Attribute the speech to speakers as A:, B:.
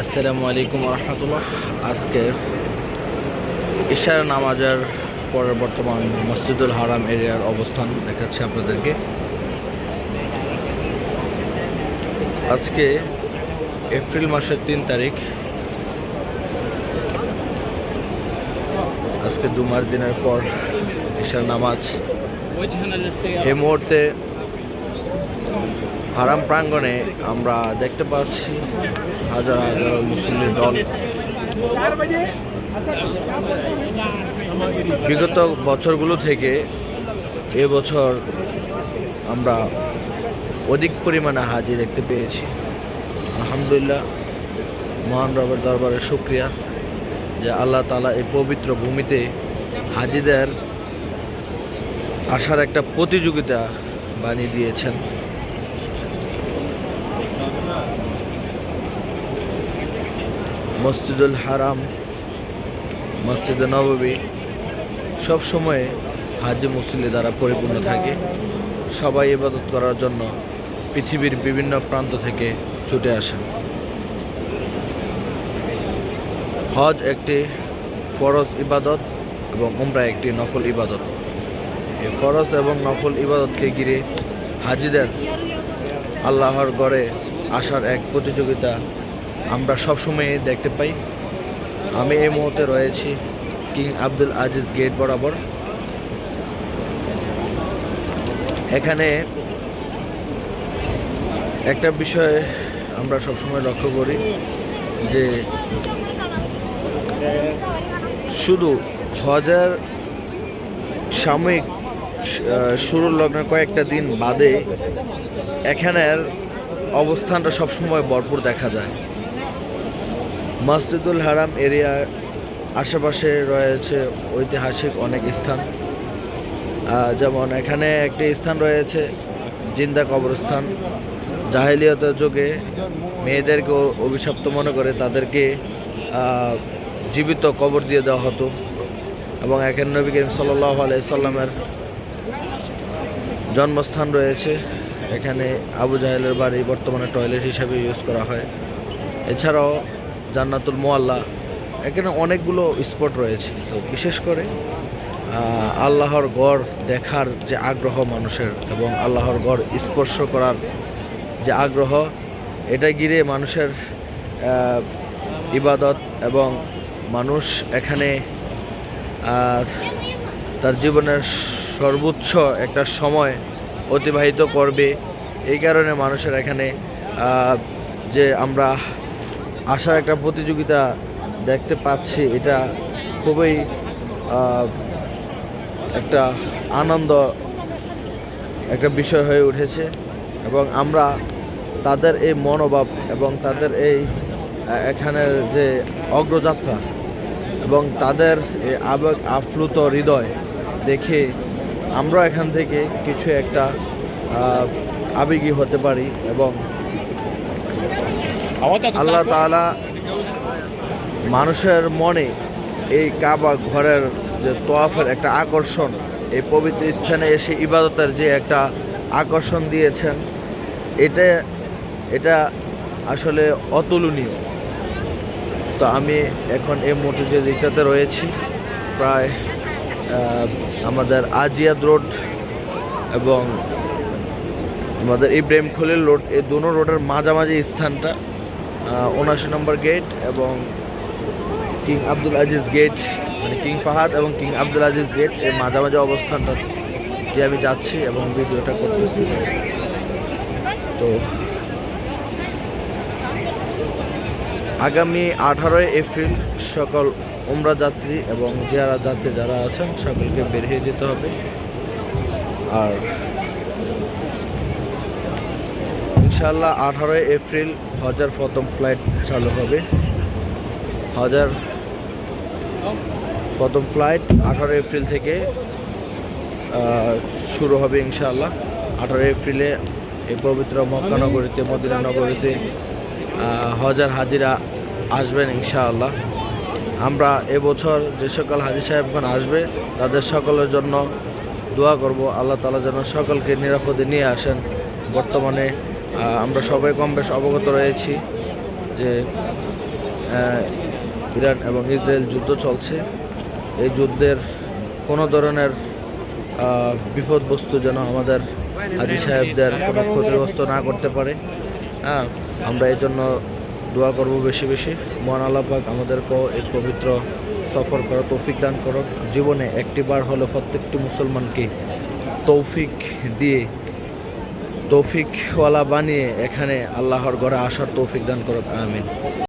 A: আসসালামু আলাইকুম রহমতুল্লাহ। আজকে ইশার নামাজের পরে বর্তমান মসজিদুল হারাম এরিয়ার অবস্থান দেখাচ্ছি আপনাদেরকে। আজকে এপ্রিল মাসের 3 তারিখ। আজকে জুমার দিনের পর ইশার নামাজ। এই মুহূর্তে হারাম প্রাঙ্গণে আমরা দেখতে পাচ্ছি হাজার হাজার মুসল্লির দল। বিগত বছরগুলো থেকে এবছর আমরা অধিক পরিমাণে হাজি দেখতে পেয়েছি। আলহামদুলিল্লাহ, মহান রবের দরবারে শুকরিয়া যে আল্লাহ তাআলা এই পবিত্র ভূমিতে হাজিদের আসার একটা প্রতিযোগিতা বানিয়ে দিয়েছেন। মসজিদুল হারাম, মসজিদে নববী সব সময় হাজি মুসল্লি দ্বারা পরিপূর্ণ থাকে। সবাই ইবাদত করার জন্য পৃথিবীর বিভিন্ন প্রান্ত থেকে ছুটে আসেন। হজ একটি ফরজ ইবাদত এবং উমরা একটি নফল ইবাদত। এই ফরজ এবং নফল ইবাদতকে ঘিরে হাজিদের আল্লাহর ঘরে আসার এক প্রতিযোগিতা আমরা সবসময় দেখতে পাই। আমি এই মুহূর্তে রয়েছি কিং আব্দুল আজিজ গেট বরাবর। এখানে একটা বিষয় আমরা সবসময় লক্ষ্য করি যে শুধু হজের সাময়িক শুরুর লগ্নে কয়েকটা দিন বাদে এখানের অবস্থানটা সবসময় ভরপুর দেখা যায়। মসজিদুল হারাম এরিয়ার আশেপাশে রয়েছে ঐতিহাসিক অনেক স্থান, যেমন এখানে একটি স্থান রয়েছে জিন্দা কবরস্থান। জাহেলিয়তের যুগে মেয়েদেরকে অভিশপ্ত মনে করে তাদেরকে জীবিত কবর দিয়ে দেওয়া হতো এবং এখানে নবী করিম সাল্লাল্লাহু আলাইহি সাল্লামের জন্মস্থান রয়েছে। এখানে আবু জাহেলের বাড়ি বর্তমানে টয়লেট হিসেবে ইউজ করা হয়। এছাড়াও জান্নাতুল মুআল্লা, এখানে অনেকগুলো স্পট রয়েছে। তো বিশেষ করে আল্লাহর ঘর দেখার যে আগ্রহ মানুষের এবং আল্লাহর ঘর স্পর্শ করার যে আগ্রহ, এটা ঘিরে মানুষের ইবাদত এবং মানুষ এখানে তার জীবনের সর্বোচ্চ একটা সময় অতিবাহিত করবে। এই কারণে মানুষের এখানে যে আমরা আসার একটা প্রতিযোগিতা দেখতে পাচ্ছি, এটা খুবই একটা আনন্দ একটা বিষয় হয়ে উঠেছে এবং আমরা তাদের এই মনোভাব এবং তাদের এই এখানের যে অগ্রযাত্রা এবং তাদের এই আবেগ আপ্লুত হৃদয় দেখে আমরা এখান থেকে কিছু একটা আবেগী হতে পারি এবং আল্লাহ তাআলা মানুষের মনে এই কাবা ঘরের যে তোয়াফের একটা আকর্ষণ, এই পবিত্র স্থানে এসে ইবাদতের যে একটা আকর্ষণ দিয়েছেন, এটা আসলে অতুলনীয়। তো আমি এখন এই মুহূর্তে যে দিকটাতে রয়েছি, প্রায় আমাদের আজিয়াদ রোড এবং আমাদের ইব্রাহিম খলিল রোড, এই দুটো রোডের মাঝামাঝি স্থানটা 79 নম্বর গেট এবং কিং আব্দুল আজিজ গেট, মানে কিং ফাহাদ এবং কিং আব্দুল আজিজ গেট, এর মাঝামাঝি অবস্থানটা দিয়ে আমি যাচ্ছি এবং ভিডিওটা করতেছি। তো আগামী 18 এপ্রিল সকল উমরা যাত্রী এবং জিয়ারা যাত্রী যারা আছেন সকলকে বেরিয়ে যেতে হবে। আর ইনশাআল্লাহ 18 এপ্রিল হজের প্রথম ফ্লাইট চালু হবে। হজের প্রথম ফ্লাইট 18 এপ্রিল থেকে শুরু হবে ইনশাআল্লাহ। 18 এপ্রিলে এই পবিত্র মক্কা নগরীতে, মদিনা নগরীতে হজের হাজিরা আসবেন ইনশাআল্লাহ। আমরা এবছর যে সকল হাজি সাহেবগণ আসবে তাদের সকলের জন্য দোয়া করব, আল্লাহ তাআলা যেন সকলকে নিরাপদে নিয়ে আসেন। বর্তমানে আমরা সবাই কম বেশ অবগত রয়েছি যে ইরান এবং ইসরায়েল যুদ্ধ চলছে। এই যুদ্ধের কোনো ধরনের বিপদবস্তু যেন আমাদের হাজী সাহেবদের কোনো ক্ষতিগ্রস্ত না করতে পারে। হ্যাঁ, আমরা এই জন্য দোয়া করব বেশি বেশি। মহান আল্লাহ পাক আমাদেরকেও এই পবিত্র সফর করা তৌফিক দান করুক। জীবনে একটিবার হলে প্রত্যেকটি মুসলমানকে তৌফিক দিয়ে তৌফিকওয়ালা বানিয়ে এখানে আল্লাহর ঘরে আসার তৌফিক দান করুক। আমিন।